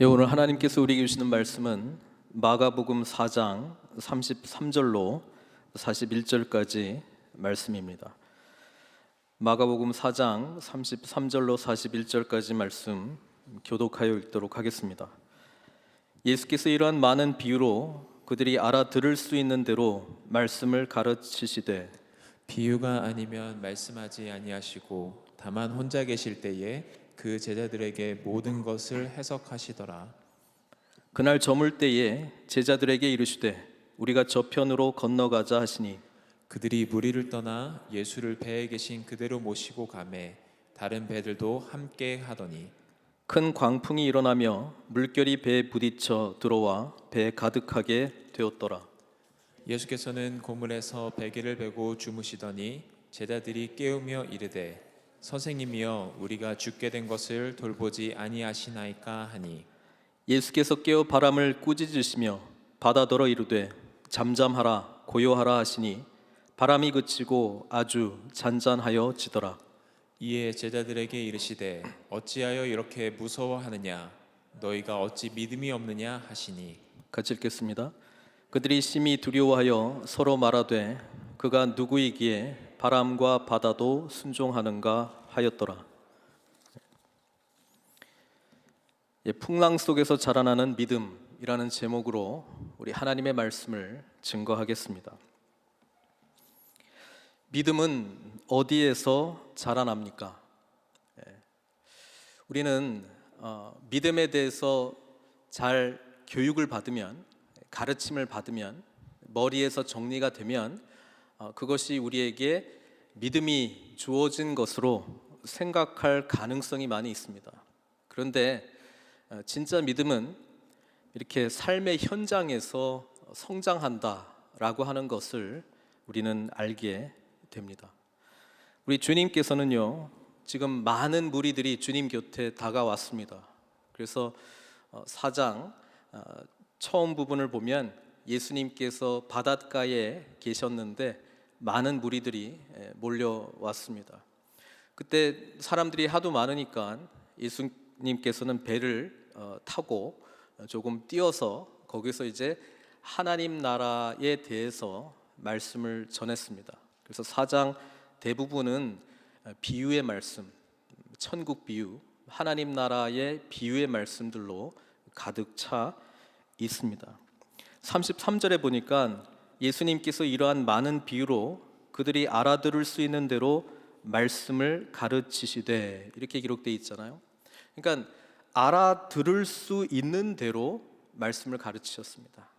오늘 하나님께서 우리에게 주시는 말씀은 마가복음 4장 33절로 41절까지 말씀입니다. 마가복음 4장 33절로 41절까지 말씀 교독하여 읽도록 하겠습니다. 예수께서 이러한 많은 비유로 그들이 알아들을 수 있는 대로 말씀을 가르치시되 비유가 아니면 말씀하지 아니하시고 다만 혼자 계실 때에 그 제자들에게 모든 것을 해석하시더라. 그날 저물 때에 제자들에게 이르시되 우리가 저편으로 건너가자 하시니 그들이 무리를 떠나 예수를 배에 계신 그대로 모시고 가매 다른 배들도 함께 하더니 큰 광풍이 일어나며 물결이 배에 부딪혀 들어와 배에 가득하게 되었더라. 예수께서는 고물에서 베개를 베고 주무시더니 제자들이 깨우며 이르되 선생님이여 우리가 죽게 된 것을 돌보지 아니하시나이까 하니 예수께서 깨어 바람을 꾸짖으시며 바다더러 이르되 잠잠하라 고요하라 하시니 바람이 그치고 아주 잔잔하여 지더라. 이에 제자들에게 이르시되 어찌하여 이렇게 무서워하느냐 너희가 어찌 믿음이 없느냐 하시니 같이 읽겠습니다. 그들이 심히 두려워하여 서로 말하되 그가 누구이기에 바람과 바다도 순종하는가 하였더라. 풍랑 속에서 자라나는 믿음이라는 제목으로 우리 하나님의 말씀을 증거하겠습니다. 믿음은 어디에서 자라납니까? 우리는 믿음에 대해서 잘 교육을 받으면, 가르침을 받으면, 머리에서 정리가 되면 그것이 우리에게 믿음이 주어진 것으로 생각할 가능성이 많이 있습니다. 그런데 진짜 믿음은 이렇게 삶의 현장에서 성장한다라고 하는 것을 우리는 알게 됩니다. 우리 주님께서는요, 지금 많은 무리들이 주님 곁에 다가왔습니다. 그래서 4장 처음 부분을 보면 예수님께서 바닷가에 계셨는데 많은 무리들이 몰려왔습니다. 그때 사람들이 하도 많으니까 예수님께서는 배를 타고 조금 뛰어서 거기서 이제 하나님 나라에 대해서 말씀을 전했습니다. 그래서 4장 대부분은 비유의 말씀, 천국 비유, 하나님 나라의 비유의 말씀들로 가득 차 있습니다. 33절에 보니까 예수님께서 이러한 많은 비유로 그들이 알아들을 수 있는 대로 말씀을 가르치시되 이렇게 기록되어 있잖아요. 그러니까 알아들을 수 있는 대로 말씀을 가르치셨습니다.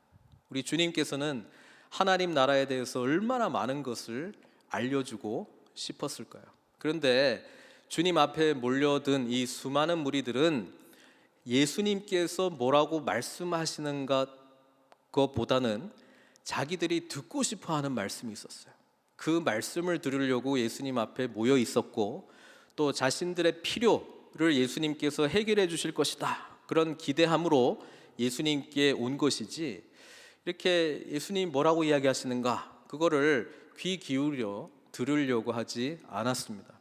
우리 주님께서는 하나님 나라에 대해서 얼마나 많은 것을 알려주고 싶었을까요? 그런데 주님 앞에 몰려든 이 수많은 무리들은 예수님께서 뭐라고 말씀하시는가 것보다는 자기들이 듣고 싶어하는 말씀이 있었어요. 그 말씀을 들으려고 예수님 앞에 모여 있었고 또 자신들의 필요를 예수님께서 해결해 주실 것이다 그런 기대함으로 예수님께 온 것이지 이렇게 예수님 뭐라고 이야기하시는가 그거를 귀 기울여 들으려고 하지 않았습니다.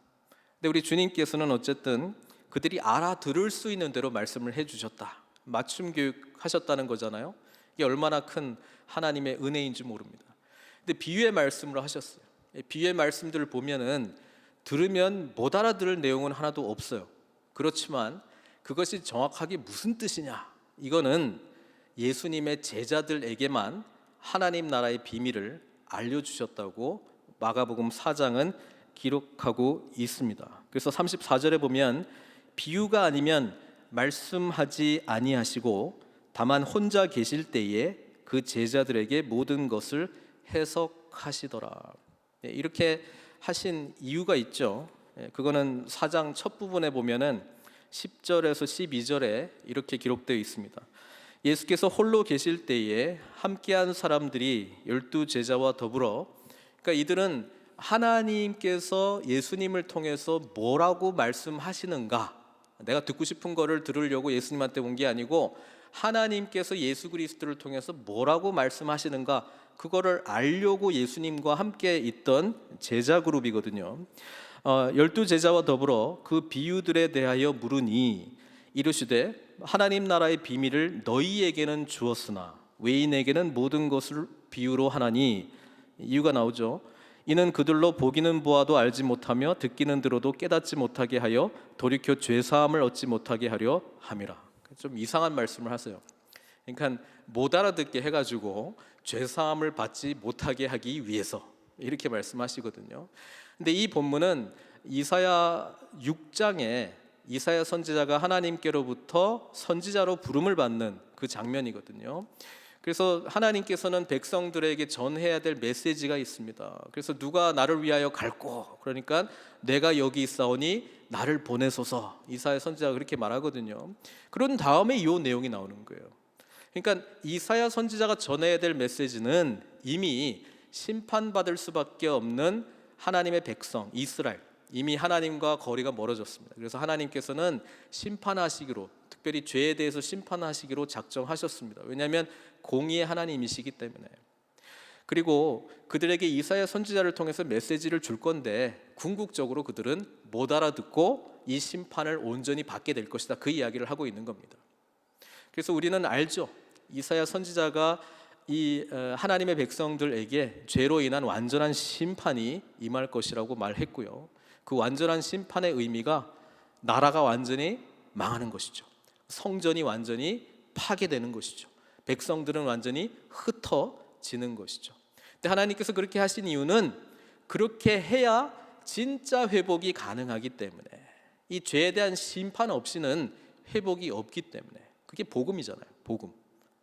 근데 우리 주님께서는 어쨌든 그들이 알아들을 수 있는 대로 말씀을 해주셨다, 맞춤 교육하셨다는 거잖아요. 이게 얼마나 큰 하나님의 은혜인지 모릅니다. 근데 비유의 말씀으로 하셨어요. 비유의 말씀들을 보면은 들으면 못 알아들을 내용은 하나도 없어요. 그렇지만 그것이 정확하게 무슨 뜻이냐, 이거는 예수님의 제자들에게만 하나님 나라의 비밀을 알려주셨다고 마가복음 4장은 기록하고 있습니다. 그래서 34절에 보면 비유가 아니면 말씀하지 아니하시고 다만 혼자 계실 때에 그 제자들에게 모든 것을 해석하시더라. 이렇게 하신 이유가 있죠. 그거는 4장 첫 부분에 보면은 10절에서 12절에 이렇게 기록되어 있습니다. 예수께서 홀로 계실 때에 함께한 사람들이 12제자와 더불어, 그러니까 이들은 하나님께서 예수님을 통해서 뭐라고 말씀하시는가, 내가 듣고 싶은 거를 들으려고 예수님한테 온 게 아니고 하나님께서 예수 그리스도를 통해서 뭐라고 말씀하시는가 그거를 알려고 예수님과 함께 있던 제자 그룹이거든요. 12제자와 더불어 그 비유들에 대하여 물으니 이르시되 하나님 나라의 비밀을 너희에게는 주었으나 외인에게는 모든 것을 비유로 하나니, 이유가 나오죠. 이는 그들로 보기는 보아도 알지 못하며 듣기는 들어도 깨닫지 못하게 하여 돌이켜 죄사함을 얻지 못하게 하려 함이라. 좀 이상한 말씀을 하세요. 그러니까 못 알아듣게 해가지고 죄사함을 받지 못하게 하기 위해서, 이렇게 말씀하시거든요. 근데 이 본문은 이사야 6장에 이사야 선지자가 하나님께로부터 선지자로 부름을 받는 그 장면이거든요. 그래서 하나님께서는 백성들에게 전해야 될 메시지가 있습니다. 그래서 누가 나를 위하여 갈고, 그러니까 내가 여기 있사오니 나를 보내소서, 이사야 선지자가 그렇게 말하거든요. 그런 다음에 이 내용이 나오는 거예요. 그러니까 이사야 선지자가 전해야 될 메시지는 이미 심판받을 수밖에 없는 하나님의 백성 이스라엘, 이미 하나님과 거리가 멀어졌습니다. 그래서 하나님께서는 심판하시기로, 특별히 죄에 대해서 심판하시기로 작정하셨습니다. 왜냐하면 공의의 하나님이시기 때문에. 그리고 그들에게 이사야 선지자를 통해서 메시지를 줄 건데 궁극적으로 그들은 못 알아듣고 이 심판을 온전히 받게 될 것이다, 그 이야기를 하고 있는 겁니다. 그래서 우리는 알죠. 이사야 선지자가 이 하나님의 백성들에게 죄로 인한 완전한 심판이 임할 것이라고 말했고요. 그 완전한 심판의 의미가 나라가 완전히 망하는 것이죠. 성전이 완전히 파괴되는 것이죠. 백성들은 완전히 흩어지는 것이죠. 근데 하나님께서 그렇게 하신 이유는 그렇게 해야 진짜 회복이 가능하기 때문에, 이 죄에 대한 심판 없이는 회복이 없기 때문에. 그게 복음이잖아요. 복음.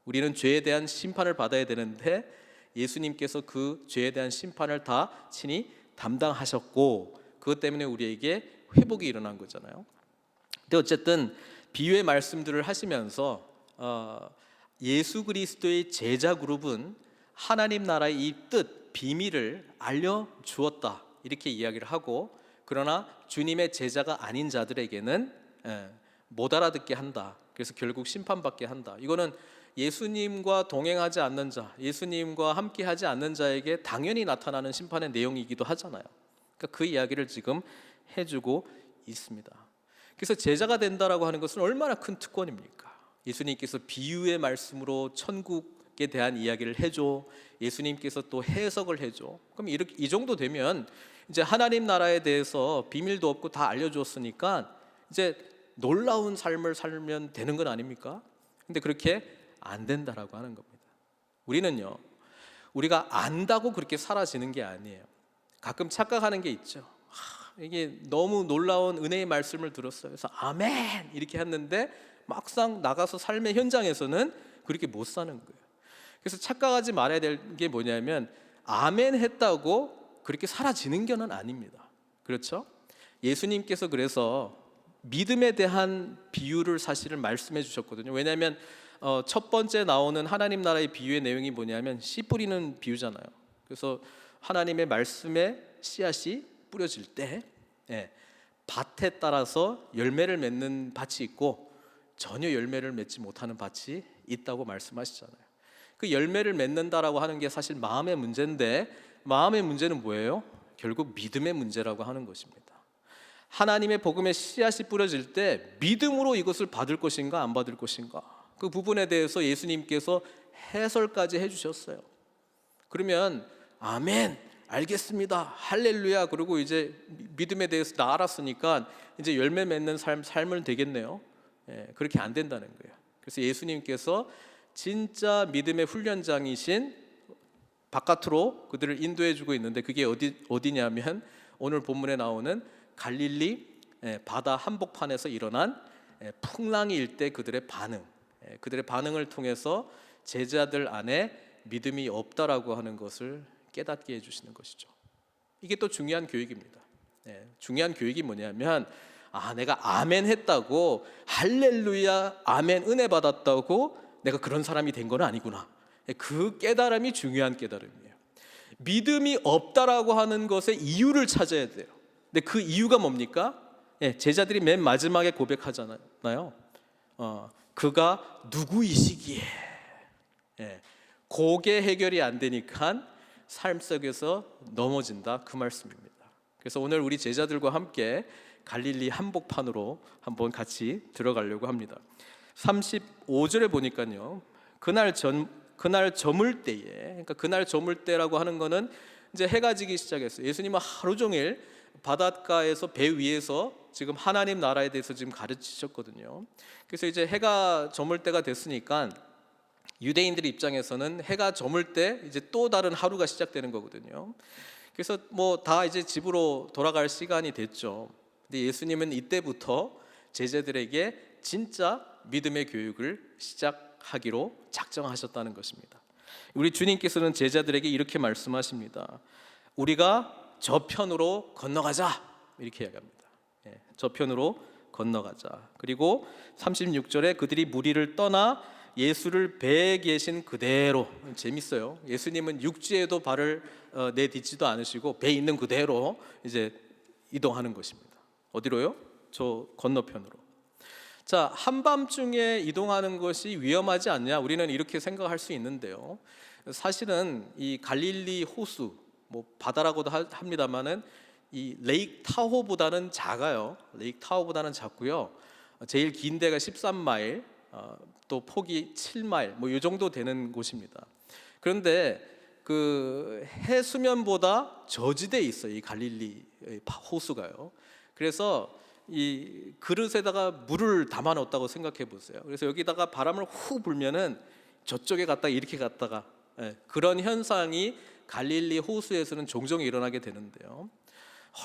우리는 죄에 대한 심판을 받아야 되는데 예수님께서 그 죄에 대한 심판을 다 친히 담당하셨고, 그것 때문에 우리에게 회복이 일어난 거잖아요. 근데 어쨌든 비유의 말씀들을 하시면서 예수 그리스도의 제자 그룹은 하나님 나라의 이 뜻, 비밀을 알려주었다, 이렇게 이야기를 하고, 그러나 주님의 제자가 아닌 자들에게는 못 알아듣게 한다. 그래서 결국 심판받게 한다. 이거는 예수님과 동행하지 않는 자, 예수님과 함께하지 않는 자에게 당연히 나타나는 심판의 내용이기도 하잖아요. 그러니까 그 이야기를 지금 해주고 있습니다. 그래서 제자가 된다라고 하는 것은 얼마나 큰 특권입니까? 예수님께서 비유의 말씀으로 천국에 대한 이야기를 해줘, 예수님께서 또 해석을 해줘. 그럼 이 정도 되면 이제 하나님 나라에 대해서 비밀도 없고 다 알려줬으니까 이제 놀라운 삶을 살면 되는 건 아닙니까? 근데 그렇게 안 된다라고 하는 겁니다. 우리는요, 우리가 안다고 그렇게 사라지는 게 아니에요. 가끔 착각하는 게 있죠. 이게 너무 놀라운 은혜의 말씀을 들었어요. 그래서 아멘 이렇게 했는데 막상 나가서 삶의 현장에서는 그렇게 못 사는 거예요. 그래서 착각하지 말아야 될 게 뭐냐면, 아멘 했다고 그렇게 사라지는 것은 아닙니다. 그렇죠? 예수님께서 그래서 믿음에 대한 비유를 사실은 말씀해 주셨거든요. 왜냐하면 첫 번째 나오는 하나님 나라의 비유의 내용이 뭐냐면 씨 뿌리는 비유잖아요. 그래서 하나님의 말씀에 씨앗이 뿌려질 때 밭에 따라서 열매를 맺는 밭이 있고 전혀 열매를 맺지 못하는 밭이 있다고 말씀하시잖아요. 그 열매를 맺는다라고 하는 게 사실 마음의 문제인데, 마음의 문제는 뭐예요? 결국 믿음의 문제라고 하는 것입니다. 하나님의 복음의 씨앗이 뿌려질 때 믿음으로 이것을 받을 것인가 안 받을 것인가, 그 부분에 대해서 예수님께서 해설까지 해주셨어요. 그러면 아멘, 알겠습니다, 할렐루야, 그리고 이제 믿음에 대해서 다 알았으니까 이제 열매 맺는 삶을 되겠네요. 그렇게 안 된다는 거예요. 그래서 예수님께서 진짜 믿음의 훈련장이신 바깥으로 그들을 인도해주고 있는데, 그게 어디냐면 오늘 본문에 나오는 갈릴리 바다 한복판에서 일어난 풍랑이 일 때 그들의 반응을 통해서 제자들 안에 믿음이 없다라고 하는 것을 깨닫게 해주시는 것이죠. 이게 또 중요한 교육입니다. 중요한 교육이 뭐냐면, 내가 아멘 했다고, 할렐루야 아멘 은혜 받았다고 내가 그런 사람이 된 건 아니구나. 그 깨달음이 중요한 깨달음이에요. 믿음이 없다라고 하는 것의 이유를 찾아야 돼요. 근데 그 이유가 뭡니까? 제자들이 맨 마지막에 고백하잖아요. 그가 누구이시기에. 그게 해결이 안 되니까 삶 속에서 넘어진다, 그 말씀입니다. 그래서 오늘 우리 제자들과 함께 갈릴리 한복판으로 한번 같이 들어가려고 합니다. 35절에 보니까요. 그날 저물 때에, 그러니까 그날 저물 때라고 하는 거는 이제 해가 지기 시작했어요. 예수님은 하루 종일 바닷가에서 배 위에서 지금 하나님 나라에 대해서 지금 가르치셨거든요. 그래서 이제 해가 저물 때가 됐으니까 유대인들 입장에서는 해가 저물 때 이제 또 다른 하루가 시작되는 거거든요. 그래서 뭐 다 이제 집으로 돌아갈 시간이 됐죠. 근데 예수님은 이때부터 제자들에게 진짜 믿음의 교육을 시작하기로 작정하셨다는 것입니다. 우리 주님께서는 제자들에게 이렇게 말씀하십니다. 우리가 저편으로 건너가자, 이렇게 이야기합니다. 저편으로 건너가자. 그리고 36절에 그들이 무리를 떠나 예수를 배에 계신 그대로, 재밌어요. 예수님은 육지에도 발을 내딛지도 않으시고 배에 있는 그대로 이제 이동하는 것입니다. 어디로요? 저 건너편으로. 자, 한밤중에 이동하는 것이 위험하지 않냐? 우리는 이렇게 생각할 수 있는데요. 사실은 이 갈릴리 호수, 뭐 바다라고도 합니다만은 이 레이크 타호보다는 작아요. 레이크 타호보다는 작고요. 제일 긴 데가 13마일, 또 폭이 7마일, 뭐 이 정도 되는 곳입니다. 그런데 그 해수면보다 저지대에 있어요. 이 갈릴리 호수가요. 그래서 이 그릇에다가 물을 담아 놓았다고 생각해 보세요. 그래서 여기다가 바람을 후 불면은 저쪽에 갔다가 이렇게 갔다가 그런 현상이 갈릴리 호수에서는 종종 일어나게 되는데요.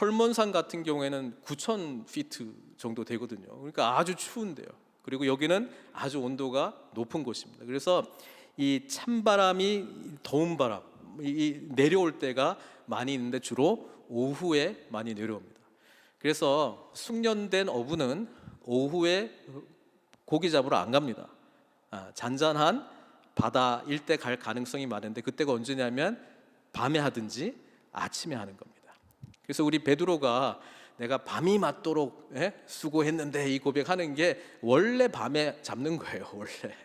헐몬산 같은 경우에는 9,000피트 정도 되거든요. 그러니까 아주 추운데요. 그리고 여기는 아주 온도가 높은 곳입니다. 그래서 이 찬바람이 더운 바람, 이 내려올 때가 많이 있는데 주로 오후에 많이 내려옵니다. 그래서 숙련된 어부는 오후에 고기 잡으러 안 갑니다. 잔잔한 바다 일대 갈 가능성이 많은데 그때가 언제냐면 밤에 하든지 아침에 하는 겁니다. 그래서 우리 베드로가 내가 밤이 맞도록 수고했는데 이 고백하는 게 원래 밤에 잡는 거예요. 원래.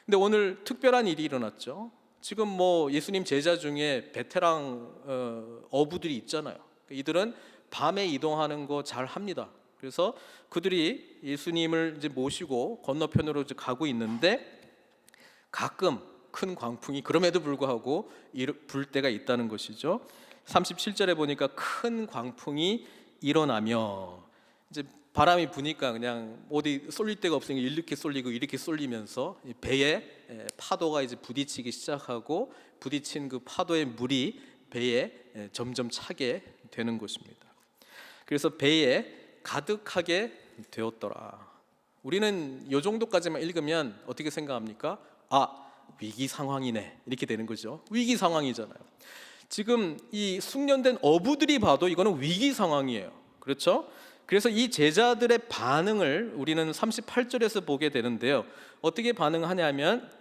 근데 오늘 특별한 일이 일어났죠. 지금 뭐 예수님 제자 중에 베테랑 어부들이 있잖아요. 이들은 밤에 이동하는 거 잘 합니다. 그래서 그들이 예수님을 이제 모시고 건너편으로 이제 가고 있는데 가끔 큰 광풍이 그럼에도 불구하고 불 때가 있다는 것이죠. 37절에 보니까 큰 광풍이 일어나며 이제 바람이 부니까 그냥 어디 쏠릴 데가 없으니까 이렇게 쏠리고 이렇게 쏠리면서 배에 파도가 이제 부딪히기 시작하고 부딪힌 그 파도의 물이 배에 점점 차게 되는 것입니다. 그래서 배에 가득하게 되었더라. 우리는 이 정도까지만 읽으면 어떻게 생각합니까? 위기 상황이네, 이렇게 되는 거죠. 위기 상황이잖아요. 지금 이 숙련된 어부들이 봐도 이거는 위기 상황이에요. 그렇죠? 그래서 이 제자들의 반응을 우리는 38절에서 보게 되는데요. 어떻게 반응하냐면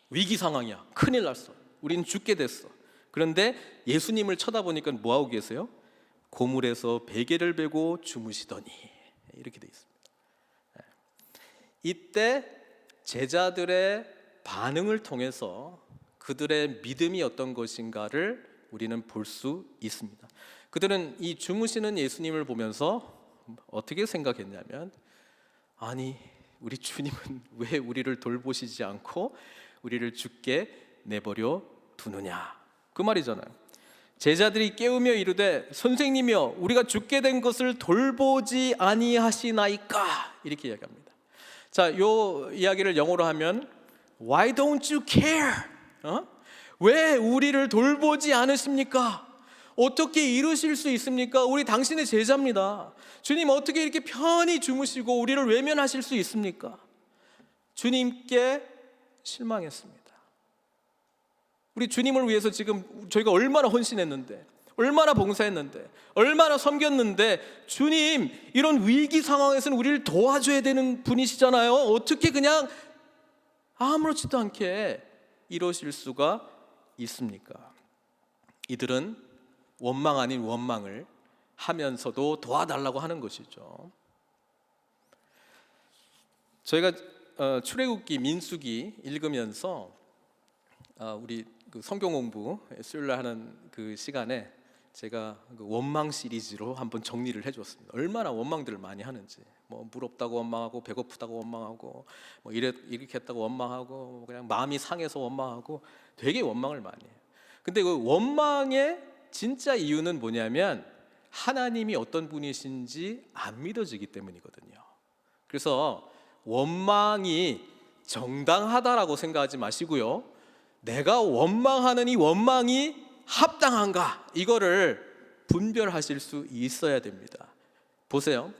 위기 상황이야. 큰일 났어. 우린 죽게 됐어. 그런데 예수님을 쳐다보니까 뭐하고 계세요? 고물에서 베개를 베고 주무시더니, 이렇게 돼 있습니다. 이때 제자들의 반응을 통해서 그들의 믿음이 어떤 것인가를 우리는 볼 수 있습니다. 그들은 이 주무시는 예수님을 보면서 어떻게 생각했냐면, 아니 우리 주님은 왜 우리를 돌보시지 않고 우리를 죽게 내버려 두느냐, 그 말이잖아요. 제자들이 깨우며 이르되 선생님이여 우리가 죽게 된 것을 돌보지 아니하시나이까, 이렇게 이야기합니다. 자, 요 이야기를 영어로 하면 Why don't you care? 왜 우리를 돌보지 않으십니까? 어떻게 이루실 수 있습니까? 우리 당신의 제자입니다. 주님 어떻게 이렇게 편히 주무시고 우리를 외면하실 수 있습니까? 주님께 실망했습니다. 우리 주님을 위해서 지금 저희가 얼마나 헌신했는데, 얼마나 봉사했는데, 얼마나 섬겼는데, 주님 이런 위기 상황에서는 우리를 도와줘야 되는 분이시잖아요. 어떻게 그냥 아무렇지도 않게 이러실 수가 있습니까? 이들은 원망 아닌 원망을 하면서도 도와달라고 하는 것이죠. 저희가 출애굽기, 민수기 읽으면서 우리 그 성경 공부 수요일날 하는 그 시간에 제가 그 원망 시리즈로 한번 정리를 해줬습니다. 얼마나 원망들을 많이 하는지, 뭐 물 없다고 원망하고, 배고프다고 원망하고, 뭐 이렇게 했다고 원망하고, 그냥 마음이 상해서 원망하고, 되게 원망을 많이 해요. 근데 그 원망의 진짜 이유는 뭐냐면 하나님이 어떤 분이신지 안 믿어지기 때문이거든요. 그래서 원망이 정당하다라고 생각하지 마시고요, 내가 원망하는 이 원망이 합당한가, 이거를 분별하실 수 있어야 됩니다. 보세요.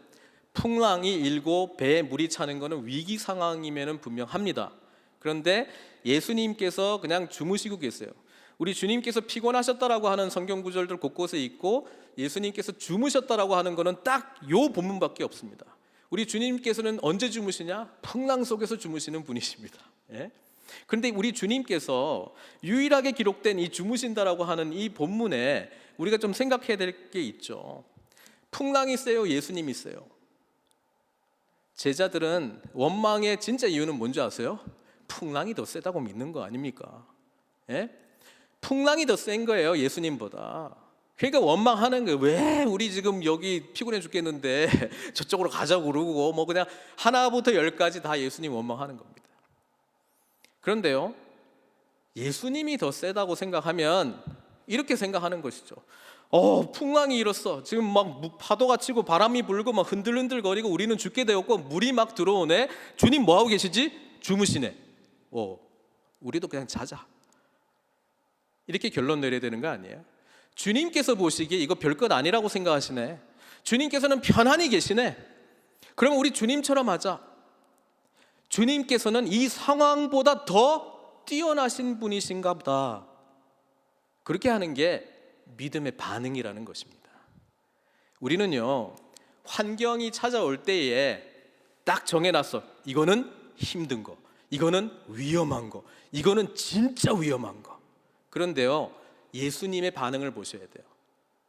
풍랑이 일고 배에 물이 차는 것은 위기 상황이면 분명합니다. 그런데 예수님께서 그냥 주무시고 계세요. 우리 주님께서 피곤하셨다라고 하는 성경 구절들 곳곳에 있고, 예수님께서 주무셨다라고 하는 것은 딱 요 본문밖에 없습니다. 우리 주님께서는 언제 주무시냐? 풍랑 속에서 주무시는 분이십니다. 예? 그런데 우리 주님께서 유일하게 기록된 이 주무신다라고 하는 이 본문에 우리가 좀 생각해야 될 게 있죠. 풍랑이 세요, 예수님이 세요? 제자들은 원망의 진짜 이유는 뭔지 아세요? 풍랑이 더 세다고 믿는 거 아닙니까? 예? 풍랑이 더 센 거예요, 예수님보다. 그러니까 원망하는 거예요. 왜 우리 지금 여기 피곤해 죽겠는데 저쪽으로 가자고 그러고, 뭐 그냥 하나부터 열까지 다 예수님 원망하는 겁니다. 그런데요, 예수님이 더 세다고 생각하면 이렇게 생각하는 것이죠. 풍랑이 일었어. 지금 막 파도가 치고 바람이 불고 막 흔들흔들 거리고 우리는 죽게 되었고 물이 막 들어오네. 주님 뭐 하고 계시지? 주무시네. 우리도 그냥 자자. 이렇게 결론 내려야 되는 거 아니에요? 주님께서 보시기에 이거 별것 아니라고 생각하시네. 주님께서는 편안히 계시네. 그러면 우리 주님처럼 하자. 주님께서는 이 상황보다 더 뛰어나신 분이신가 보다. 그렇게 하는 게 믿음의 반응이라는 것입니다. 우리는요, 환경이 찾아올 때에 딱 정해놨어. 이거는 힘든 거, 이거는 위험한 거, 이거는 진짜 위험한 거. 그런데요, 예수님의 반응을 보셔야 돼요.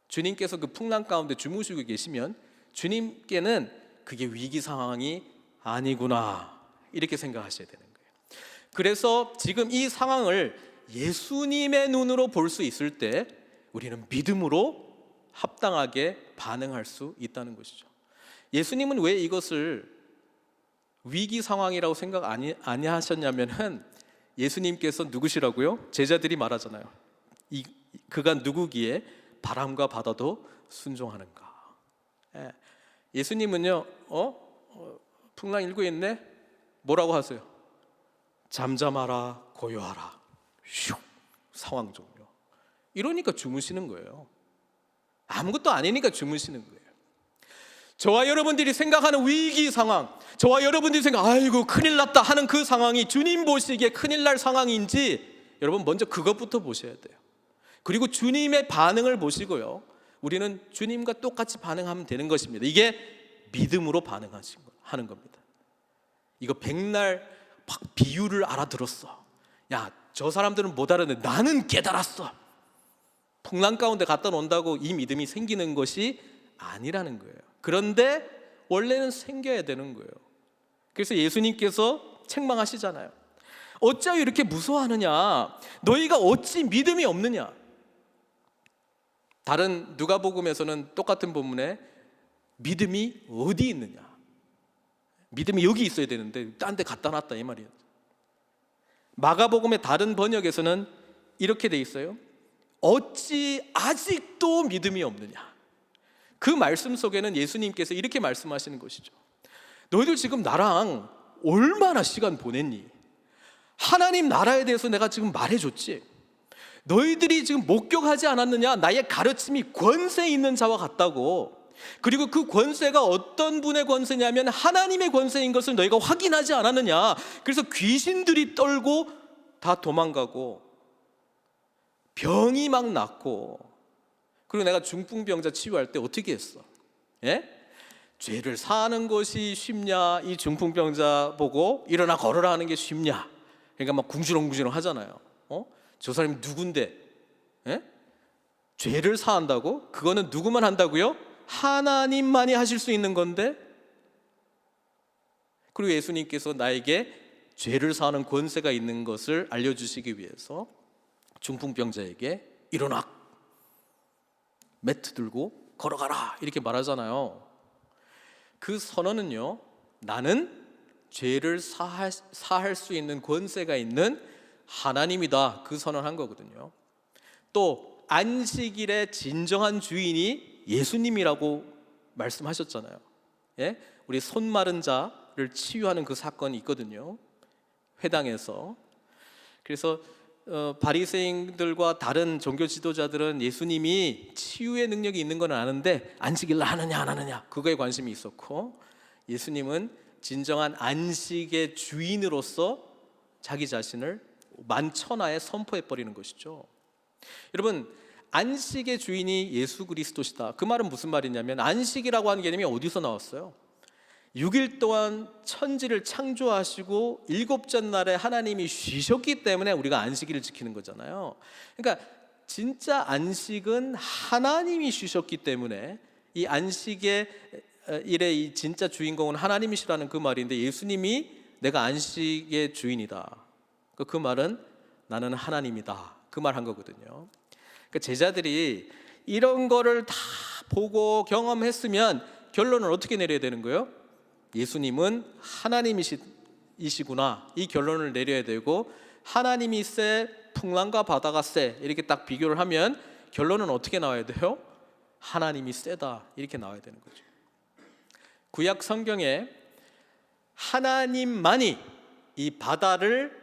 주님께서 그 풍랑 가운데 주무시고 계시면 주님께는 그게 위기 상황이 아니구나, 이렇게 생각하셔야 되는 거예요. 그래서 지금 이 상황을 예수님의 눈으로 볼 수 있을 때 우리는 믿음으로 합당하게 반응할 수 있다는 것이죠. 예수님은 왜 이것을 위기 상황이라고 생각 아니 하셨냐면은, 예수님께서 누구시라고요? 제자들이 말하잖아요. 그가 누구기에 바람과 바다도 순종하는가. 예수님은요, 풍랑 일고 있네? 뭐라고 하세요? 잠잠하라, 고요하라. 슉, 상황 종료. 이러니까 주무시는 거예요. 아무것도 아니니까 주무시는 거예요. 저와 여러분들이 생각하는 위기 상황, 저와 여러분들이 아이고 큰일 났다 하는 그 상황이 주님 보시기에 큰일 날 상황인지, 여러분 먼저 그것부터 보셔야 돼요. 그리고 주님의 반응을 보시고요, 우리는 주님과 똑같이 반응하면 되는 것입니다. 이게 믿음으로 하는 겁니다. 이거 백날 비유를 알아들었어. 야, 저 사람들은 못 알아듣는데 나는 깨달았어. 풍랑 가운데 갖다 놓는다고 이 믿음이 생기는 것이 아니라는 거예요. 그런데 원래는 생겨야 되는 거예요. 그래서 예수님께서 책망하시잖아요. 어찌하여 이렇게 무서워하느냐? 너희가 어찌 믿음이 없느냐? 다른 누가복음에서는 똑같은 본문에 믿음이 어디 있느냐? 믿음이 여기 있어야 되는데 딴 데 갖다 놨다, 이 말이에요. 마가복음의 다른 번역에서는 이렇게 돼 있어요. 어찌 아직도 믿음이 없느냐? 그 말씀 속에는 예수님께서 이렇게 말씀하시는 것이죠. 너희들 지금 나랑 얼마나 시간 보냈니? 하나님 나라에 대해서 내가 지금 말해줬지. 너희들이 지금 목격하지 않았느냐? 나의 가르침이 권세 있는 자와 같다고. 그리고 그 권세가 어떤 분의 권세냐면 하나님의 권세인 것을 너희가 확인하지 않았느냐? 그래서 귀신들이 떨고 다 도망가고 병이 막 낫고, 그리고 내가 중풍병자 치유할 때 어떻게 했어? 예? 죄를 사하는 것이 쉽냐? 이 중풍병자 보고 일어나 걸어라 하는 게 쉽냐? 그러니까 막 궁시렁궁시렁 하잖아요. 저 사람이 누군데? 예? 죄를 사한다고? 그거는 누구만 한다고요? 하나님만이 하실 수 있는 건데. 그리고 예수님께서 나에게 죄를 사하는 권세가 있는 것을 알려주시기 위해서 중풍병자에게 일어나, 매트 들고 걸어가라 이렇게 말하잖아요. 그 선언은요, 나는 죄를 사할 수 있는 권세가 있는 하나님이다, 그 선언한 거거든요. 또 안식일의 진정한 주인이 예수님이라고 말씀하셨잖아요. 예? 우리 손 마른 자를 치유하는 그 사건이 있거든요, 회당에서. 그래서 바리새인들과 다른 종교 지도자들은 예수님이 치유의 능력이 있는 건 아는데 안식일날 하느냐 안 하느냐 그거에 관심이 있었고, 예수님은 진정한 안식의 주인으로서 자기 자신을 만천하에 선포해 버리는 것이죠. 여러분, 안식의 주인이 예수 그리스도시다, 그 말은 무슨 말이냐면, 안식이라고 하는 개념이 어디서 나왔어요? 6일 동안 천지를 창조하시고 일곱째 날에 하나님이 쉬셨기 때문에 우리가 안식일을 지키는 거잖아요. 그러니까 진짜 안식은 하나님이 쉬셨기 때문에 이 안식의 일의 이 진짜 주인공은 하나님이시라는 그 말인데, 예수님이 내가 안식의 주인이다, 그 말은 나는 하나님이다, 그 말 한 거거든요. 그러니까 제자들이 이런 거를 다 보고 경험했으면 결론을 어떻게 내려야 되는 거예요? 예수님은 하나님이시구나, 이 결론을 내려야 되고, 하나님이 세, 풍랑과 바다가 세, 이렇게 딱 비교를 하면 결론은 어떻게 나와야 돼요? 하나님이 세다, 이렇게 나와야 되는 거죠. 구약 성경에 하나님만이 이 바다를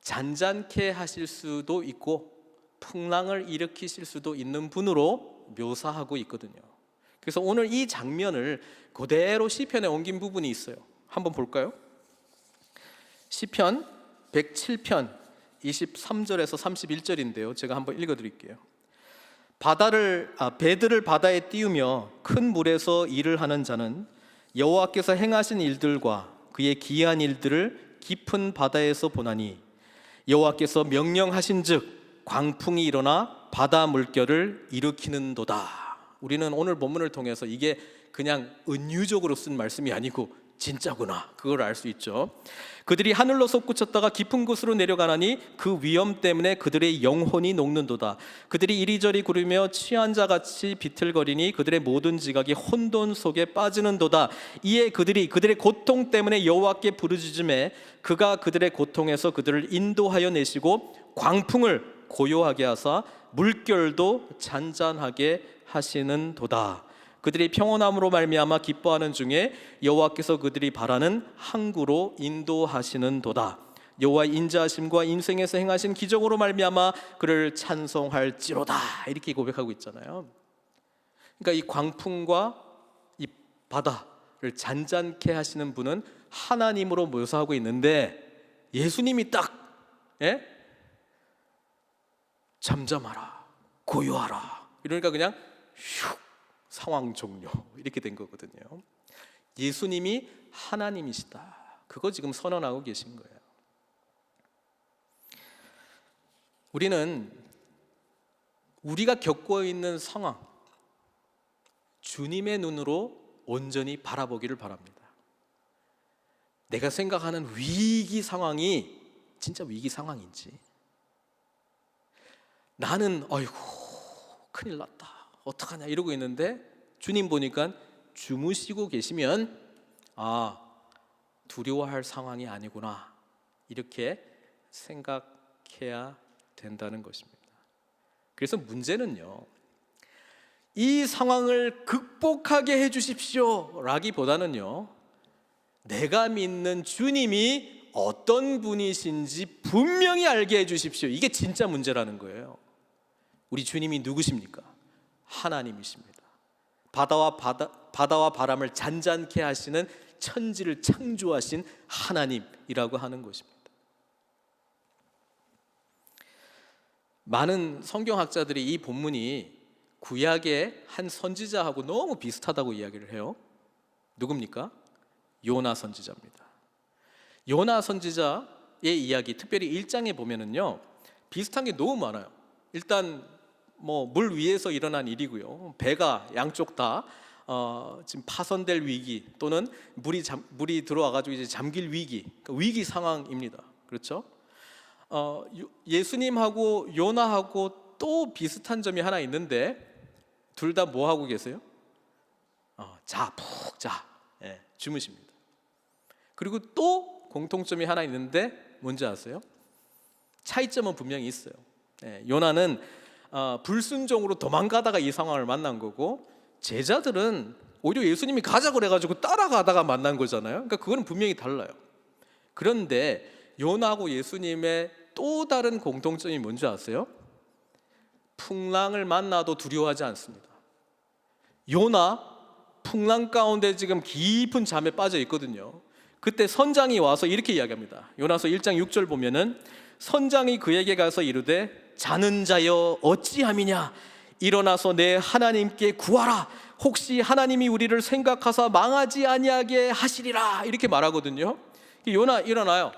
잔잔케 하실 수도 있고 풍랑을 일으키실 수도 있는 분으로 묘사하고 있거든요. 그래서 오늘 이 장면을 그대로 시편에 옮긴 부분이 있어요. 한번 볼까요? 시편 107편 23절에서 31절인데요. 제가 한번 읽어드릴게요. 배들을 바다에 띄우며 큰 물에서 일을 하는 자는 여호와께서 행하신 일들과 그의 기이한 일들을 깊은 바다에서 보나니, 여호와께서 명령하신즉 광풍이 일어나 바다 물결을 일으키는도다. 우리는 오늘 본문을 통해서 이게 그냥 은유적으로 쓴 말씀이 아니고 진짜구나, 그걸 알 수 있죠. 그들이 하늘로 솟구쳤다가 깊은 곳으로 내려가나니 그 위험 때문에 그들의 영혼이 녹는도다. 그들이 이리저리 구르며 취한 자같이 비틀거리니 그들의 모든 지각이 혼돈 속에 빠지는도다. 이에 그들의 고통 때문에 여호와께 부르짖음에 그가 그들의 고통에서 그들을 인도하여 내시고 광풍을 고요하게 하사 물결도 잔잔하게 하시는도다. 그들이 평온함으로 말미암아 기뻐하는 중에 여호와께서 그들이 바라는 항구로 인도하시는도다. 여호와의 인자하심과 인생에서 행하신 기적으로 말미암아 그를 찬송할지로다, 이렇게 고백하고 있잖아요. 그러니까 이 광풍과 이 바다를 잔잔케 하시는 분은 하나님으로 묘사하고 있는데, 예수님이 딱 잠잠하라, 고요하라, 이러니까 그냥 슉 상황 종료, 이렇게 된 거거든요. 예수님이 하나님이시다, 그거 지금 선언하고 계신 거예요. 우리는 우리가 겪고 있는 상황, 주님의 눈으로 온전히 바라보기를 바랍니다. 내가 생각하는 위기 상황이 진짜 위기 상황인지, 나는 아이고 큰일 났다, 어떡하냐 이러고 있는데 주님 보니까 주무시고 계시면 두려워할 상황이 아니구나, 이렇게 생각해야 된다는 것입니다. 그래서 문제는요, 이 상황을 극복하게 해주십시오 라기보다는요, 내가 믿는 주님이 어떤 분이신지 분명히 알게 해주십시오, 이게 진짜 문제라는 거예요. 우리 주님이 누구십니까? 하나님이십니다. 바다와 바람을 잔잔케 하시는, 천지를 창조하신 하나님이라고 하는 것입니다. 많은 성경학자들이 이 본문이 구약의 한 선지자하고 너무 비슷하다고 이야기를 해요. 누굽니까? 요나 선지자입니다. 요나 선지자의 이야기, 특별히 1장에 보면은요, 비슷한 게 너무 많아요. 일단 물 위에서 일어난 일이고요. 배가 양쪽 다 지금 파손될 위기, 또는 물이 들어와가지고 이제 잠길 위기, 그러니까 위기 상황입니다. 그렇죠? 예수님하고 요나하고 또 비슷한 점이 하나 있는데, 둘 다 뭐 하고 계세요? 푹 자. 예, 주무십니다. 그리고 또 공통점이 하나 있는데 뭔지 아세요? 차이점은 분명히 있어요. 예, 요나는 불순종으로 도망가다가 이 상황을 만난 거고, 제자들은 오히려 예수님이 가자 그래가지고 따라가다가 만난 거잖아요. 그러니까 그거는 분명히 달라요. 그런데 요나하고 예수님의 또 다른 공통점이 뭔지 아세요? 풍랑을 만나도 두려워하지 않습니다. 요나 풍랑 가운데 지금 깊은 잠에 빠져 있거든요. 그때 선장이 와서 이렇게 이야기합니다. 요나서 1장 6절 보면은 선장이 그에게 가서 이르되 자는 자여 어찌함이냐, 일어나서 내 하나님께 구하라. 혹시 하나님이 우리를 생각하사 망하지 아니하게 하시리라. 이렇게 말하거든요. 요나 일어나요.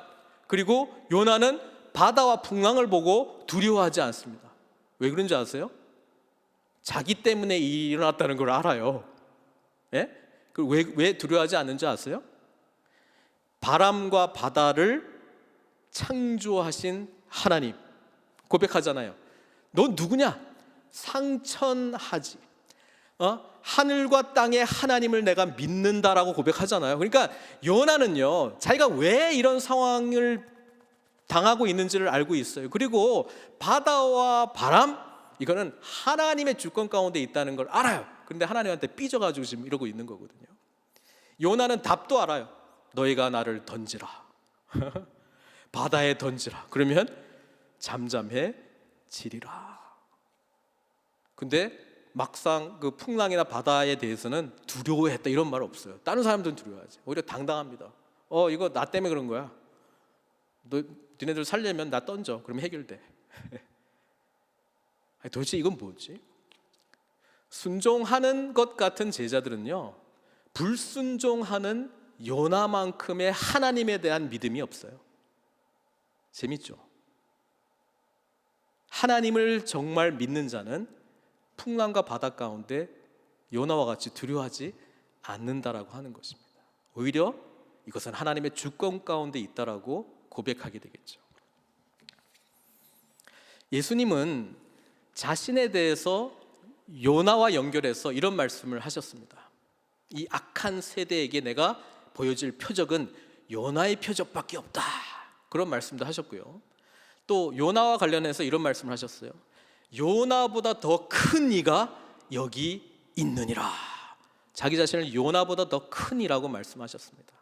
그리고 요나는 바다와 풍랑을 보고 두려워하지 않습니다. 왜 그런지 아세요? 자기 때문에 일어났다는 걸 알아요. 예? 왜 두려워하지 않는지 아세요? 바람과 바다를 창조하신 하나님 고백하잖아요. 너 누구냐? 상천하지. 하늘과 땅의 하나님을 내가 믿는다라고 고백하잖아요. 그러니까 요나는요, 자기가 왜 이런 상황을 당하고 있는지를 알고 있어요. 그리고 바다와 바람, 이거는 하나님의 주권 가운데 있다는 걸 알아요. 그런데 하나님한테 삐져가지고 지금 이러고 있는 거거든요. 요나는 답도 알아요. 너희가 나를 던지라. 바다에 던지라. 그러면 잠잠해지리라. 근데 막상 그 풍랑이나 바다에 대해서는 두려워했다 이런 말 없어요. 다른 사람들은 두려워하지. 오히려 당당합니다. 이거 나 때문에 그런 거야. 너네들 살려면 나 던져. 그러면 해결돼. 도대체 이건 뭐지? 순종하는 것 같은 제자들은요, 불순종하는 요나만큼의 하나님에 대한 믿음이 없어요. 재밌죠? 하나님을 정말 믿는 자는 풍랑과 바다 가운데 요나와 같이 두려워하지 않는다라고 하는 것입니다. 오히려 이것은 하나님의 주권 가운데 있다라고 고백하게 되겠죠. 예수님은 자신에 대해서 요나와 연결해서 이런 말씀을 하셨습니다. 이 악한 세대에게 내가 보여줄 표적은 요나의 표적밖에 없다. 그런 말씀도 하셨고요. 또 요나와 관련해서 이런 말씀을 하셨어요. 요나보다 더 큰 이가 여기 있느니라. 자기 자신을 요나보다 더 큰 이라고 말씀하셨습니다.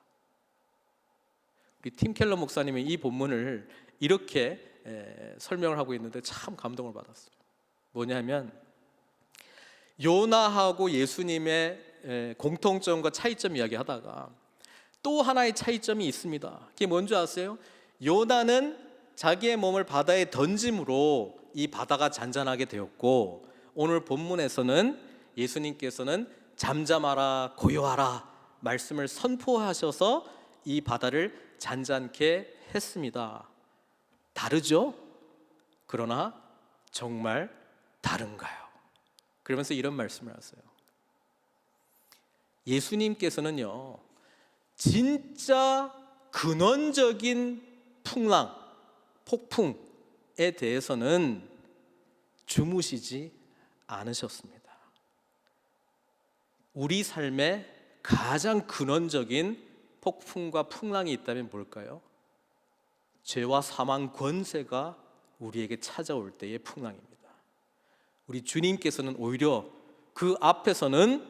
우리 팀 켈러 목사님이 이 본문을 이렇게 설명을 하고 있는데 참 감동을 받았어요. 뭐냐면 요나하고 예수님의 공통점과 차이점 이야기하다가 또 하나의 차이점이 있습니다. 그게 뭔지 아세요? 요나는 자기의 몸을 바다에 던짐으로 이 바다가 잔잔하게 되었고, 오늘 본문에서는 예수님께서는 잠잠하라, 고요하라 말씀을 선포하셔서 이 바다를 잔잔케 했습니다. 다르죠? 그러나 정말 다른가요? 그러면서 이런 말씀을 하세요. 예수님께서는요, 진짜 근원적인 풍랑, 폭풍에 대해서는 주무시지 않으셨습니다. 우리 삶에 가장 근원적인 폭풍과 풍랑이 있다면 뭘까요? 죄와 사망 권세가 우리에게 찾아올 때의 풍랑입니다. 우리 주님께서는 오히려 그 앞에서는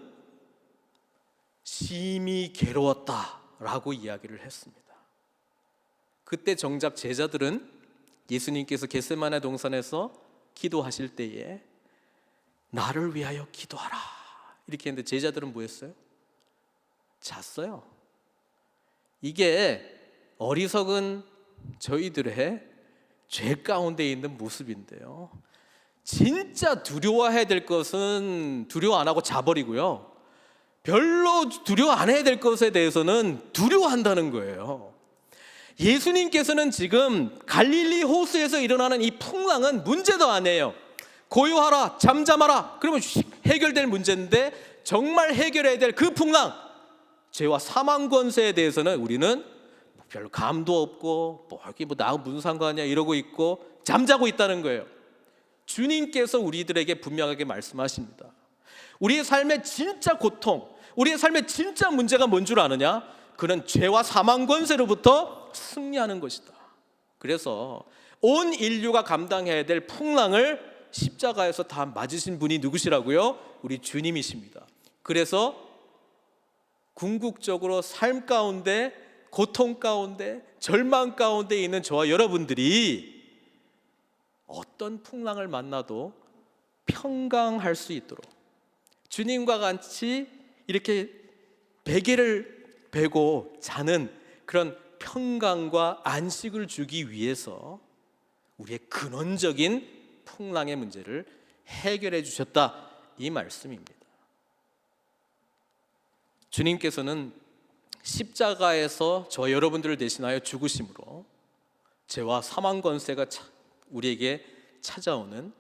심히 괴로웠다라고 이야기를 했습니다. 그때 정작 제자들은 예수님께서 겟세마네 동산에서 기도하실 때에 나를 위하여 기도하라 이렇게 했는데 제자들은 뭐 했어요? 잤어요. 이게 어리석은 저희들의 죄 가운데 있는 모습인데요, 진짜 두려워해야 될 것은 두려워 안 하고 자버리고요, 별로 두려워 안 해야 될 것에 대해서는 두려워한다는 거예요. 예수님께서는 지금 갈릴리 호수에서 일어나는 이 풍랑은 문제도 아니에요. 고요하라, 잠잠하라, 그러면 해결될 문제인데, 정말 해결해야 될 그 풍랑, 죄와 사망 권세에 대해서는 우리는 별로 감도 없고 이게 나하고 무슨 상관이야 이러고 있고 잠자고 있다는 거예요. 주님께서 우리들에게 분명하게 말씀하십니다. 우리의 삶의 진짜 고통, 우리의 삶의 진짜 문제가 뭔 줄 아느냐? 그는 죄와 사망 권세로부터 승리하는 것이다. 그래서 온 인류가 감당해야 될 풍랑을 십자가에서 다 맞으신 분이 누구시라고요? 우리 주님이십니다. 그래서 궁극적으로 삶 가운데, 고통 가운데, 절망 가운데 있는 저와 여러분들이 어떤 풍랑을 만나도 평강할 수 있도록 주님과 같이 이렇게 베개를 베고 자는 그런 평강과 안식을 주기 위해서 우리의 근원적인 풍랑의 문제를 해결해 주셨다, 이 말씀입니다. 주님께서는 십자가에서 저 여러분들을 대신하여 죽으심으로 죄와 사망 권세가 우리에게 찾아오는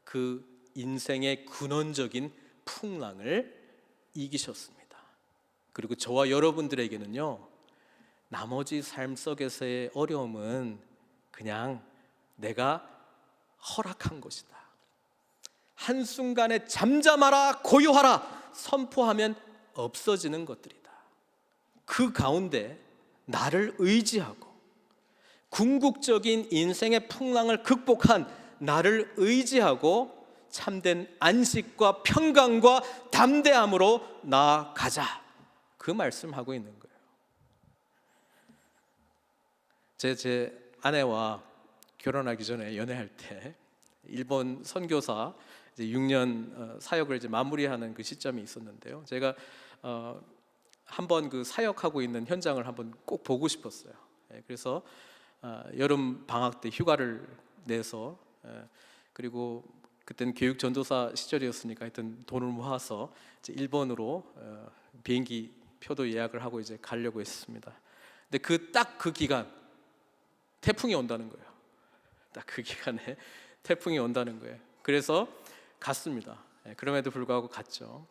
그 인생의 근원적인 풍랑을 이기셨습니다. 그리고 저와 여러분들에게는요, 나머지 삶 속에서의 어려움은 그냥 내가 허락한 것이다. 한순간에 잠잠하라, 고요하라 선포하면 없어지는 것들이다. 그 가운데 나를 의지하고 궁극적인 인생의 풍랑을 극복한 나를 의지하고 참된 안식과 평강과 담대함으로 나아가자, 그 말씀하고 있는 거예요. 제 아내와 결혼하기 전에 연애할 때 일본 선교사 이제 6년 사역을 이제 마무리하는 그 시점이 있었는데요. 제가 한번 그 사역하고 있는 현장을 한번 꼭 보고 싶었어요. 그래서 여름 방학 때 휴가를 내서 그리고 그때는 교육 전도사 시절이었으니까 하여튼 돈을 모아서 이제 일본으로 비행기 표도 예약을 하고 이제 가려고 했습니다. 근데 그 기간 태풍이 온다는 거예요. 딱 그 기간에 태풍이 온다는 거예요. 그래서 갔습니다. 그럼에도 불구하고 갔죠.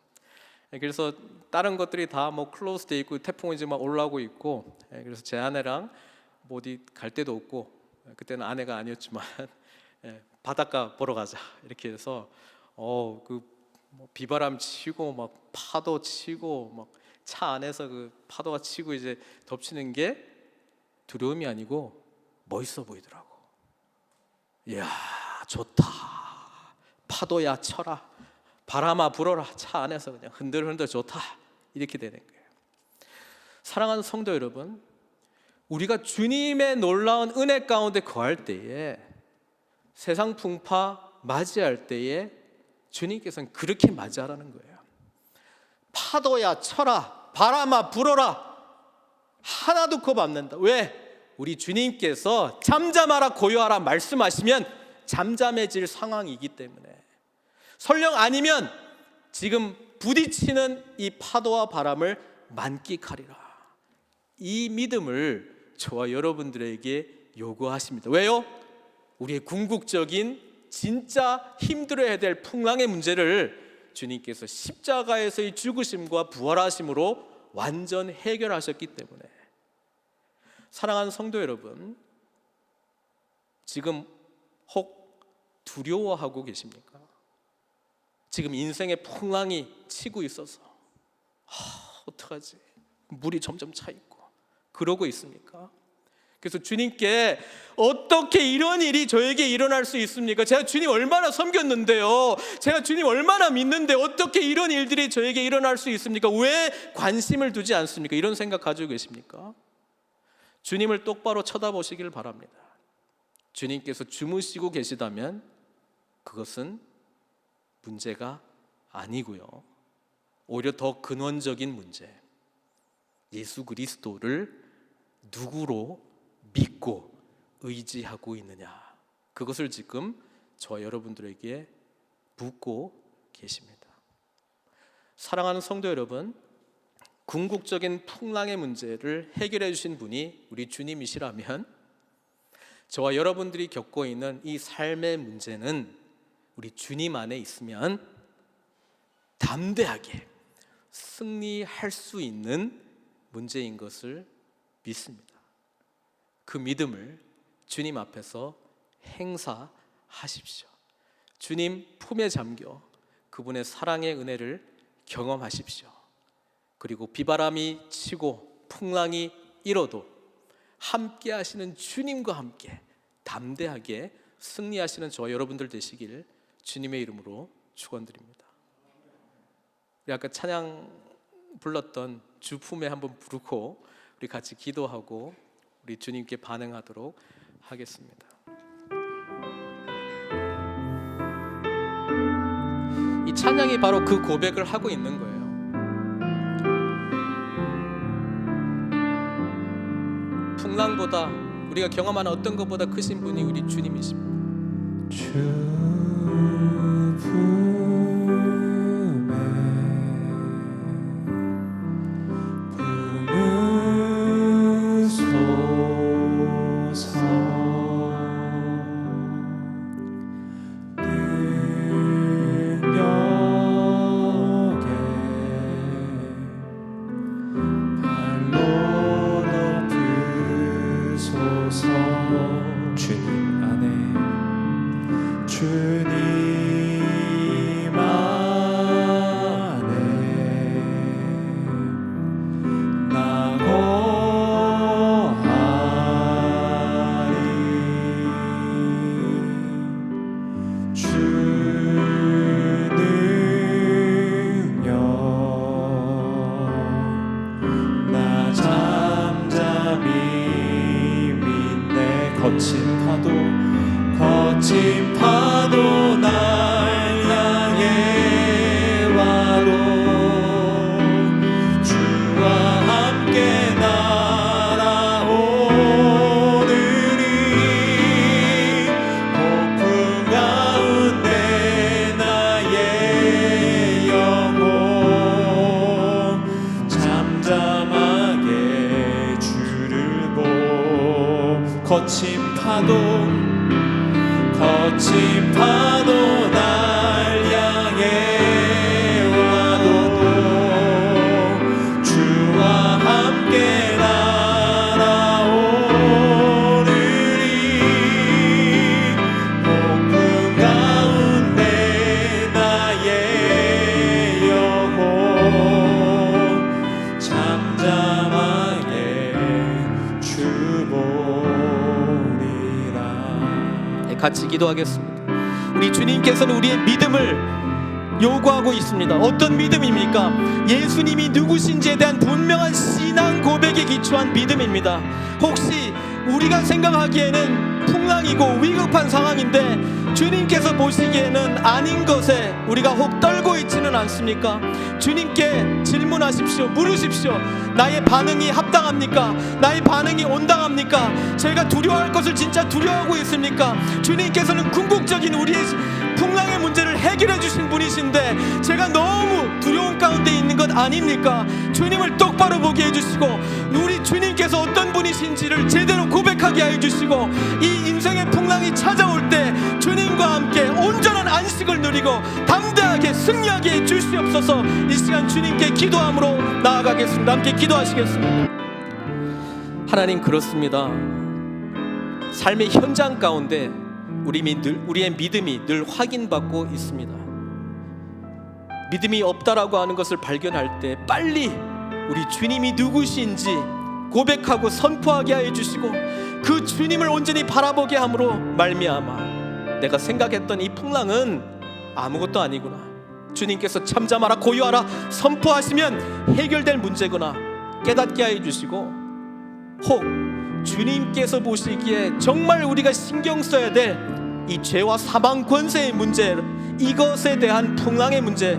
그래서 다른 것들이 다 뭐 클로즈 돼 있고 태풍이 이제 막 올라오고 있고, 그래서 제 아내랑 뭐 어디 갈 데도 없고, 그때는 아내가 아니었지만 바닷가 보러 가자 이렇게 해서 그 뭐 비바람 치고 막 파도 치고 막 차 안에서 그 파도가 치고 이제 덮치는 게 두려움이 아니고 멋있어 보이더라고. 이야, 좋다. 파도야 쳐라, 바람아 불어라, 차 안에서 그냥 흔들흔들 좋다, 이렇게 되는 거예요. 사랑하는 성도 여러분, 우리가 주님의 놀라운 은혜 가운데 거할 때에, 세상 풍파 맞이할 때에 주님께서는 그렇게 맞이하라는 거예요. 파도야 쳐라, 바람아 불어라, 하나도 겁 안 난다. 왜? 우리 주님께서 잠잠하라, 고요하라 말씀하시면 잠잠해질 상황이기 때문에. 설령 아니면 지금 부딪히는 이 파도와 바람을 만끽하리라, 이 믿음을 저와 여러분들에게 요구하십니다. 왜요? 우리의 궁극적인 진짜 힘들어야 될 풍랑의 문제를 주님께서 십자가에서의 죽으심과 부활하심으로 완전 해결하셨기 때문에. 사랑하는 성도 여러분, 지금 혹 두려워하고 계십니까? 지금 인생의 풍랑이 치고 있어서 어떡하지? 물이 점점 차 있고 그러고 있습니까? 그래서 주님께 어떻게 이런 일이 저에게 일어날 수 있습니까? 제가 주님 얼마나 섬겼는데요, 제가 주님 얼마나 믿는데 어떻게 이런 일들이 저에게 일어날 수 있습니까? 왜 관심을 두지 않습니까? 이런 생각 가지고 계십니까? 주님을 똑바로 쳐다보시길 바랍니다. 주님께서 주무시고 계시다면 그것은 문제가 아니고요, 오히려 더 근원적인 문제, 예수 그리스도를 누구로 믿고 의지하고 있느냐, 그것을 지금 저와 여러분들에게 묻고 계십니다. 사랑하는 성도 여러분, 궁극적인 풍랑의 문제를 해결해 주신 분이 우리 주님이시라면 저와 여러분들이 겪고 있는 이 삶의 문제는 우리 주님 안에 있으면 담대하게 승리할 수 있는 문제인 것을 믿습니다. 그 믿음을 주님 앞에서 행사하십시오. 주님 품에 잠겨 그분의 사랑의 은혜를 경험하십시오. 그리고 비바람이 치고 풍랑이 일어도 함께 하시는 주님과 함께 담대하게 승리하시는 저와 여러분들 되시길 주님의 이름으로 축원드립니다. 우리 아까 찬양 불렀던 주 품에 한번 부르고 우리 같이 기도하고 우리 주님께 반응하도록 하겠습니다. 이 찬양이 바로 그 고백을 하고 있는 거예요. 풍랑보다 우리가 경험하는 어떤 것보다 크신 분이 우리 주님이십니다. 주 품에 품으소서 능력에 발로 높으소서 주님 안에 주님 안에 나 거하리 주 능력 나 잠잠히 믿네 거친 파도 날 향해 와도 주와 함께 날아오르리 폭풍 가운데 나의 영혼 잠잠하게 주를 보 거친 파도 날 향해 와도 주와 함께 날아오르리 폭풍 가운데 나의 영혼 잠잠하게 주보리라. 같이 기도하겠습니다. 우리 주님께서는 우리의 믿음을 요구하고 있습니다. 어떤 믿음입니까? 예수님이 누구신지에 대한 분명한 신앙 고백에 기초한 믿음입니다. 혹시 우리가 생각하기에는 풍랑이고 위급한 상황인데 주님께서 보시기에는 아닌 것에 우리가 혹 떨고 있지는 않습니까? 주님께 질문하십시오. 물으십시오. 나의 반응이 합당합니까? 나의 반응이 온당합니까? 제가 두려워할 것을 진짜 두려워하고 있습니까? 주님께서는 궁극적인 우리의 풍랑의 문제를 해결해 주신 분이신데 제가 너무 두려움 가운데 있는 것 아닙니까? 주님을 똑바로 보게 해주시고 우리 주님께서 어떤 분이신지를 제대로 고백하게 해주시고 이 인생의 풍랑이 찾아올 때 주님과 함께 온전한 안식을 누리고 담대하게 승리하게 해주시옵소서. 이 시간 주님께 기도함으로 나아가겠습니다. 함께 기도하시겠습니다. 하나님, 그렇습니다. 삶의 현장 가운데 우리의 믿음이 늘 확인받고 있습니다. 믿음이 없다라고 하는 것을 발견할 때 빨리 우리 주님이 누구신지 고백하고 선포하게 하여 주시고 그 주님을 온전히 바라보게 함으로 말미암아 내가 생각했던 이 풍랑은 아무것도 아니구나, 주님께서 잠잠하라 고요하라 선포하시면 해결될 문제구나 깨닫게 하여 주시고, 혹 주님께서 보시기에 정말 우리가 신경 써야 될 이 죄와 사망 권세의 문제, 이것에 대한 풍랑의 문제,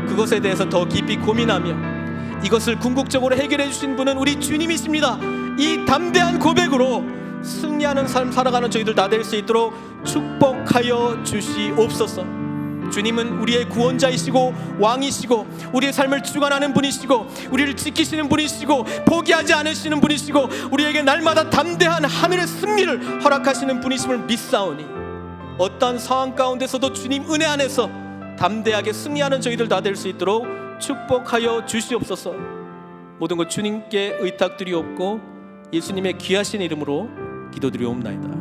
그것에 대해서 더 깊이 고민하며 이것을 궁극적으로 해결해 주신 분은 우리 주님이십니다. 이 담대한 고백으로 승리하는 삶 살아가는 저희들 다 될 수 있도록 축복하여 주시옵소서. 주님은 우리의 구원자이시고 왕이시고 우리의 삶을 주관하는 분이시고 우리를 지키시는 분이시고 포기하지 않으시는 분이시고 우리에게 날마다 담대한 하늘의 승리를 허락하시는 분이심을 믿사오니 어떠한 상황 가운데서도 주님 은혜 안에서 담대하게 승리하는 저희들 다 될 수 있도록 축복하여 주시옵소서. 모든 것 주님께 의탁드리옵고 예수님의 귀하신 이름으로 기도드리옵나이다.